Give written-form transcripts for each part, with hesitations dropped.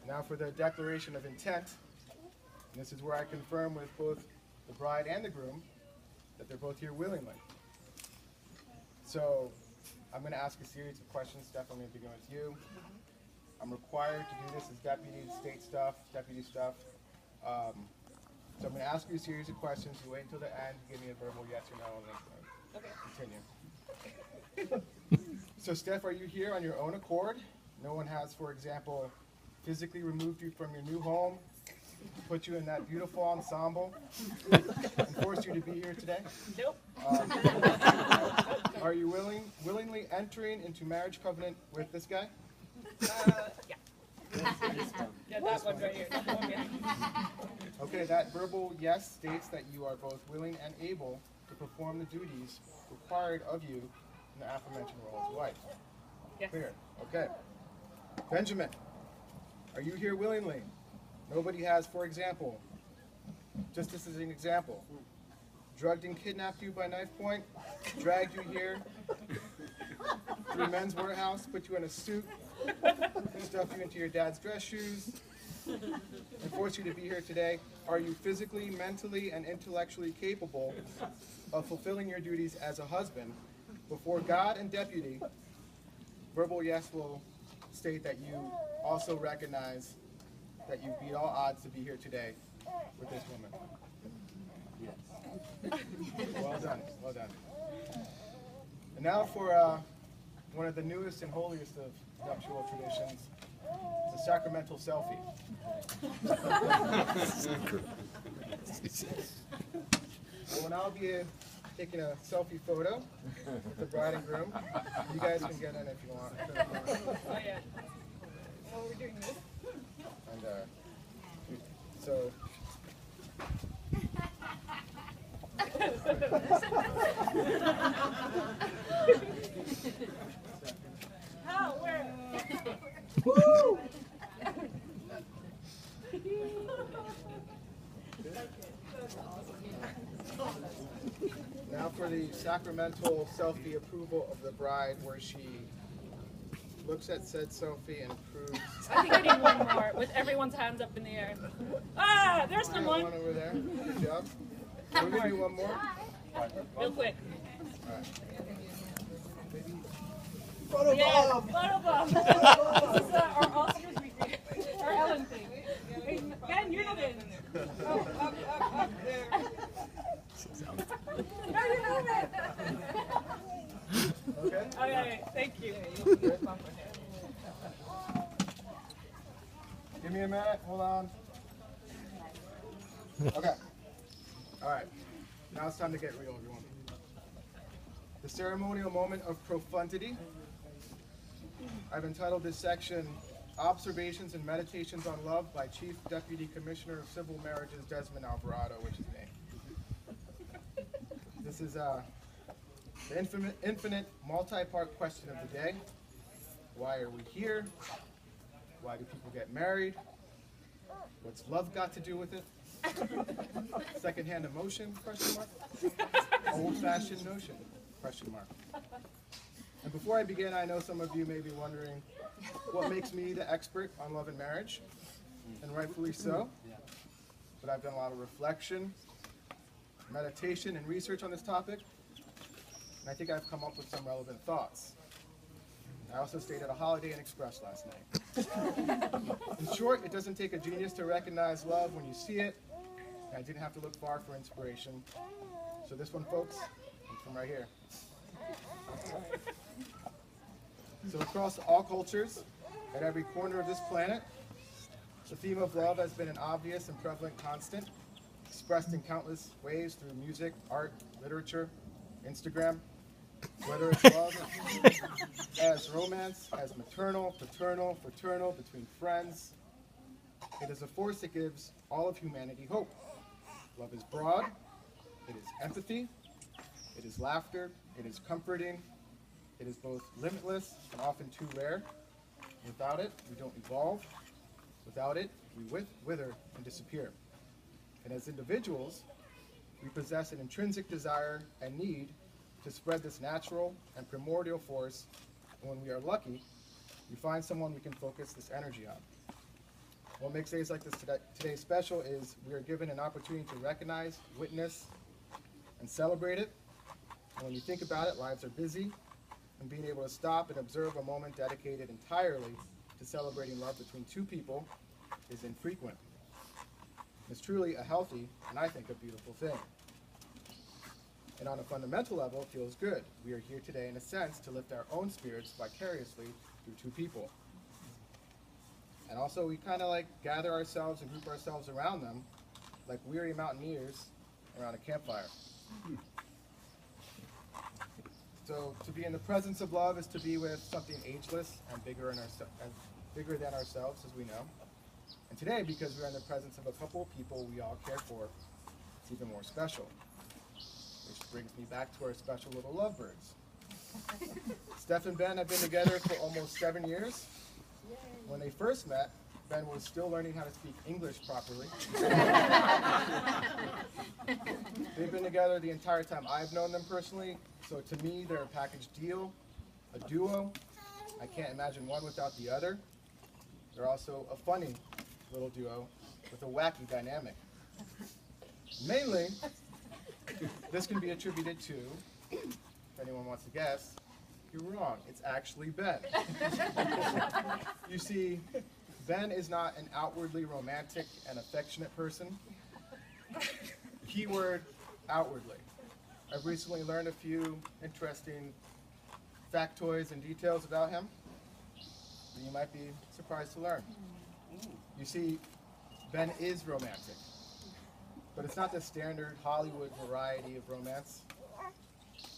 Now for the declaration of intent. And this is where I confirm with both the bride and the groom that they're both here willingly. So I'm going to ask a series of questions. Steph, I'm going to begin with you. I'm required to do this as deputy state stuff, deputy stuff. So I'm going to ask you a series of questions. You wait until the end, give me a verbal yes or no, and then continue. So Steph, are you here on your own accord? No one has, for example, physically removed you from your new home, put you in that beautiful ensemble, and forced you to be here today? Nope. Are you willingly entering into marriage covenant with this guy? Yeah. Yeah, that one right here. That one, yeah. Okay, that verbal yes states that you are both willing and able to perform the duties required of you in the aforementioned role as wife. Yes. Clear. Okay. Benjamin, are you here willingly? Nobody has, for example, just this is an example, drugged and kidnapped you by knife point, dragged you here through Men's Warehouse, put you in a suit, stuffed you into your dad's dress shoes, and forced you to be here today. Are you physically, mentally, and intellectually capable of fulfilling your duties as a husband before God and deputy? Verbal yes will state that you also recognize that you beat all odds to be here today with this woman. Yes. Well done, well done. And now for one of the newest and holiest of nuptial traditions, the sacramental selfie. Well, I'll be taking a selfie photo with the bride and groom. You guys can get in if you want. Oh, yeah. Oh, we're doing this. And so. How? Where? Woo! Now for the sacramental selfie approval of the bride, where she looks at said selfie and approves. I think I need one more with everyone's hands up in the air. Ah, there's someone. One over there. Good job. We're going to do one more. Real quick. All right. Photo Yeah, bomb! photo bomb. This is our Oscars weekly. Our Ellen thing. Hey, Ben, you're not in. Up there. No, you're not in. Okay. Okay, thank you. Give me a minute. Hold on. Okay. All right. Now it's time to get real, everyone. The ceremonial moment of profundity. I've entitled this section Observations and Meditations on Love by Chief Deputy Commissioner of Civil Marriages Desmond Alvarado, which is me. This is the infinite multi-part question of the day. Why are we here? Why do people get married? What's love got to do with it? Second-hand emotion? Question mark. Old-fashioned notion? Question mark. And before I begin, I know some of you may be wondering what makes me the expert on love and marriage, and rightfully so. But I've done a lot of reflection, meditation, and research on this topic, and I think I've come up with some relevant thoughts. I also stayed at a Holiday Inn Express last night. In short, it doesn't take a genius to recognize love when you see it, and I didn't have to look far for inspiration. So this one, folks, comes from right here. So across all cultures, at every corner of this planet, the theme of love has been an obvious and prevalent constant, expressed in countless ways through music, art, literature, Instagram. Whether it's love as romance, as maternal, paternal, fraternal, between friends, it is a force that gives all of humanity hope. Love is broad, it is empathy, it is laughter, it is comforting, it is both limitless and often too rare. Without it, we don't evolve. Without it, we wither and disappear. And as individuals, we possess an intrinsic desire and need to spread this natural and primordial force, and when we are lucky, we find someone we can focus this energy on. What makes days like this today special is we are given an opportunity to recognize, witness, and celebrate it. And when you think about it, lives are busy, and being able to stop and observe a moment dedicated entirely to celebrating love between two people is infrequent. It's truly a healthy, and I think a beautiful thing. And on a fundamental level, it feels good. We are here today, in a sense, to lift our own spirits vicariously through two people. And also, we kind of like gather ourselves and group ourselves around them like weary mountaineers around a campfire. So to be in the presence of love is to be with something ageless and bigger than ourselves, as we know. And today, because we're in the presence of a couple of people we all care for, it's even more special. Which brings me back to our special little lovebirds. Steph and Ben have been together for almost 7 years. When they first met, Ben was still learning how to speak English properly. They've been together the entire time I've known them personally, so to me, they're a package deal, a duo. I can't imagine one without the other. They're also a funny little duo with a wacky dynamic. Mainly, this can be attributed to, if anyone wants to guess, you're wrong, it's actually Ben. You see, Ben is not an outwardly romantic and affectionate person. Keyword, outwardly. I've recently learned a few interesting factoids and details about him that you might be surprised to learn. You see, Ben is romantic, but it's not the standard Hollywood variety of romance.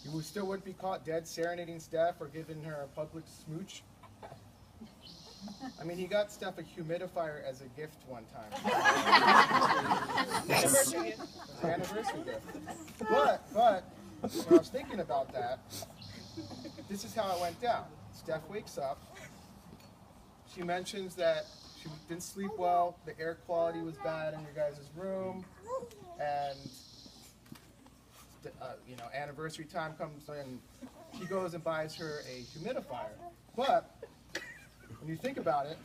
He still wouldn't be caught dead serenading Steph or giving her a public smooch. I mean, he got Steph a humidifier as a gift one time. Anniversary gift. It's an anniversary gift. But, when I was thinking about that, this is how it went down. Steph wakes up. She mentions that she didn't sleep well, the air quality was bad in your guys' room, and anniversary time comes and he goes and buys her a humidifier. But when you think about it,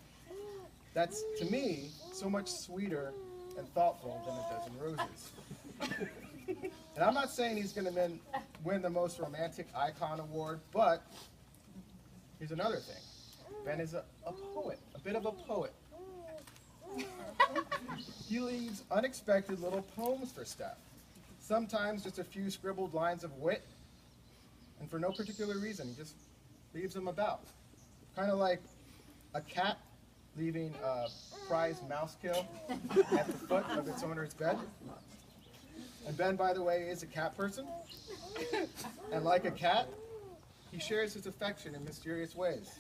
that's, to me, so much sweeter and thoughtful than a dozen roses. And I'm not saying he's going to win the most romantic icon award, but here's another thing. Ben is a poet, a bit of a poet. He leaves unexpected little poems for Steph. Sometimes just a few scribbled lines of wit, and for no particular reason, he just leaves them about. Kind of like a cat leaving a prized mouse kill at the foot of its owner's bed. And Ben, by the way, is a cat person. And like a cat, he shares his affection in mysterious ways.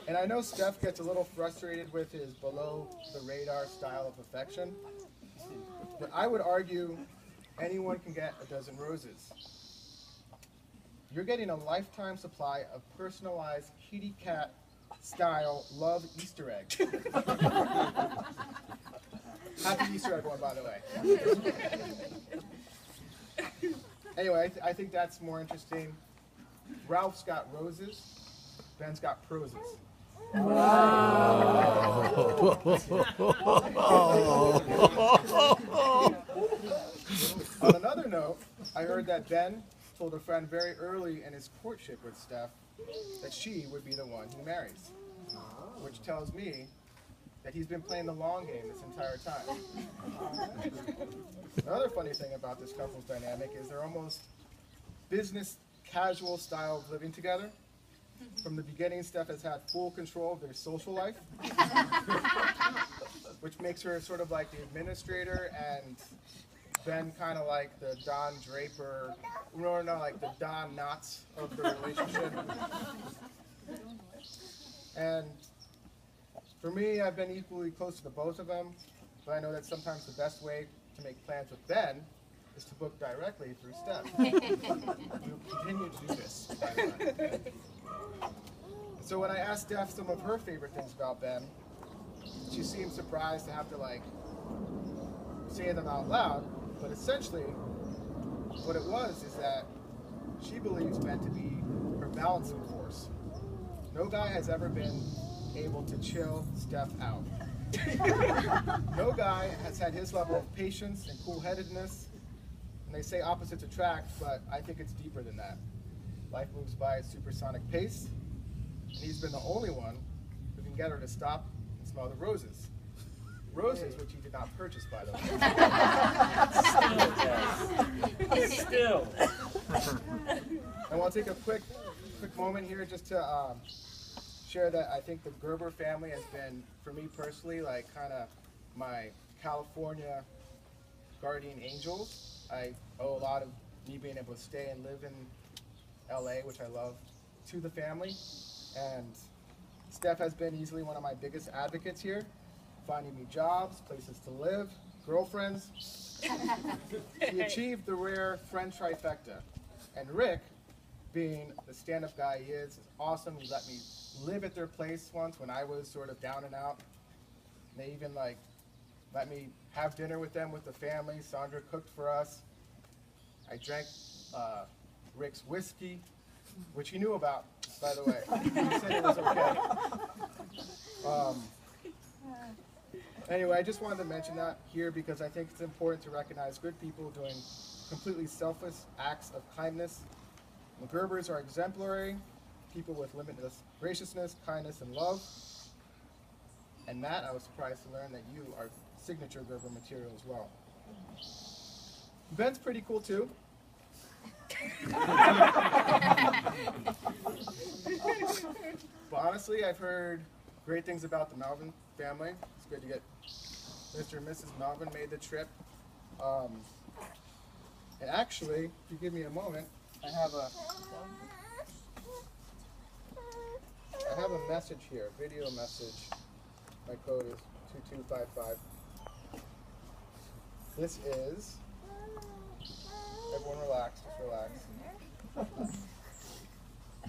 And I know Steph gets a little frustrated with his below-the-radar style of affection, but I would argue anyone can get a dozen roses. You're getting a lifetime supply of personalized kitty cat style love Easter egg. Happy Easter everyone, by the way. Anyway, I think that's more interesting. Ralph's got roses, Ben's got proses. On another note, I heard that Ben told a friend very early in his courtship with Steph that she would be the one he marries, which tells me that he's been playing the long game this entire time. Another funny thing about this couple's dynamic is they're almost business casual style of living together. From the beginning, Steph has had full control of their social life, which makes her sort of like the administrator, and Ben kind of like the Don Draper, like the Don Knotts of the relationship. And for me, I've been equally close to the both of them, but I know that sometimes the best way to make plans with Ben is to book directly through Steph. We'll continue to do this, by the way. So when I asked Steph some of her favorite things about Ben, she seemed surprised to have to say them out loud, but essentially what it was is that she believes Ben to be her balancing force. No guy has ever been able to chill Steph out. No guy has had his level of patience and cool-headedness. And they say opposites attract, but I think it's deeper than that. Life moves by at supersonic pace, and he's been the only one who can get her to stop and smell the roses. Roses, which he did not purchase, by the way. Still. I want to take a quick moment here just to share that I think the Gerber family has been, for me personally, like kind of my California guardian angels. I owe a lot of me being able to stay and live in LA, which I love, to the family. And Steph has been easily one of my biggest advocates here, finding me jobs, places to live, girlfriends. He achieved the rare friend trifecta. And Rick, being the stand-up guy he is awesome. He let me live at their place once when I was sort of down and out. They even like let me have dinner with them with the family. Sandra cooked for us. I drank Rick's whiskey, which he knew about, by the way. He said it was okay. Anyway, I just wanted to mention that here because I think it's important to recognize good people doing completely selfless acts of kindness. The Gerbers are exemplary, people with limitless graciousness, kindness, and love. And Matt, I was surprised to learn that you are signature Gerber material as well. Ben's pretty cool too. But honestly, I've heard great things about the Melvin family. It's good to get Mr. and Mrs. Melvin made the trip. And actually, if you give me a moment, I have a message here, video message. My code is 2255. This is, everyone relax, just relax.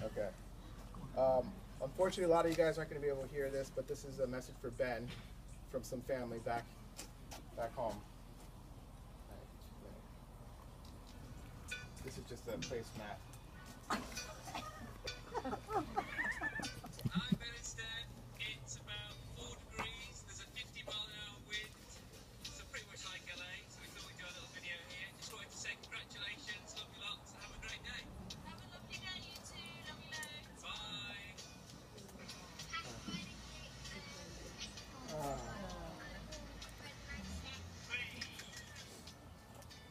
Okay. Unfortunately, a lot of you guys aren't going to be able to hear this, but this is a message for Ben from some family back home. This is just a placemat. Hi Ben and Steph, it's about 4 degrees, there's a 50-mile-an-hour wind, so pretty much like LA, so we thought we'd do a little video here. Just wanted to say congratulations, love you lots, and have a great day. Have a lovely day, you too. Love you loads. Bye.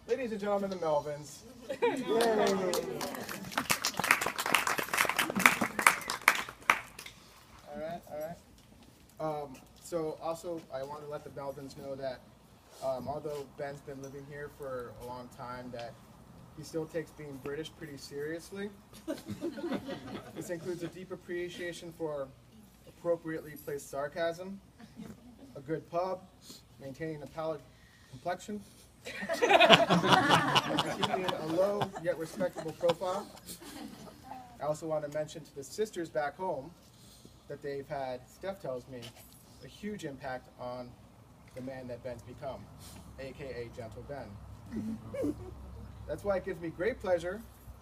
Ladies and gentlemen, the Melvins. Yay! All right. So also, I want to let the Melvins know that although Ben's been living here for a long time, that he still takes being British pretty seriously. This includes a deep appreciation for appropriately placed sarcasm, a good pub, maintaining a pallid complexion, keeping a low yet respectable profile. I also want to mention to the sisters back home that they've had, Steph tells me, a huge impact on the man that Ben's become, aka Gentle Ben. That's why it gives me great pleasure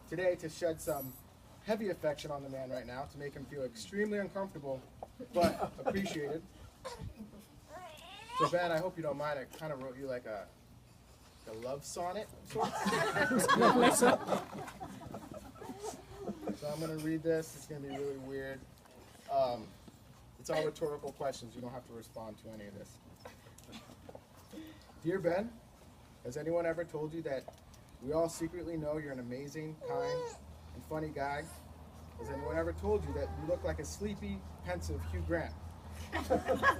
today to shed some heavy affection on the man right now to make him feel extremely uncomfortable, but appreciated. So Ben, I hope you don't mind, I kind of wrote you like a love sonnet of sorts. So I'm going to read this. It's going to be really weird. It's all rhetorical questions. You don't have to respond to any of this. Dear Ben, has anyone ever told you that we all secretly know you're an amazing, kind, and funny guy? Has anyone ever told you that you look like a sleepy, pensive Hugh Grant?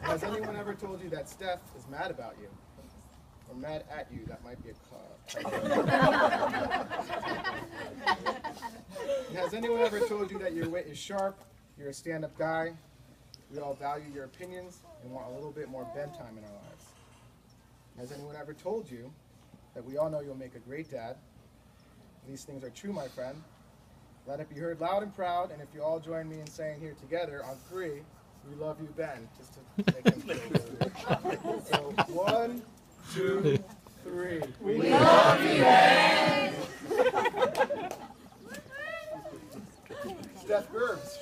Has anyone ever told you that Steph is mad about you? Or mad at you? That might be a Has anyone ever told you that your wit is sharp, you're a stand-up guy, we all value your opinions, and want a little bit more Ben time in our lives? Has anyone ever told you that we all know you'll make a great dad? These things are true, my friend. Let it be heard loud and proud, and if you all join me in saying here together on 3, we love you, Ben, just to make him feel really good. So 1, 2, 3. We love you, Ben! Steph Gerbs.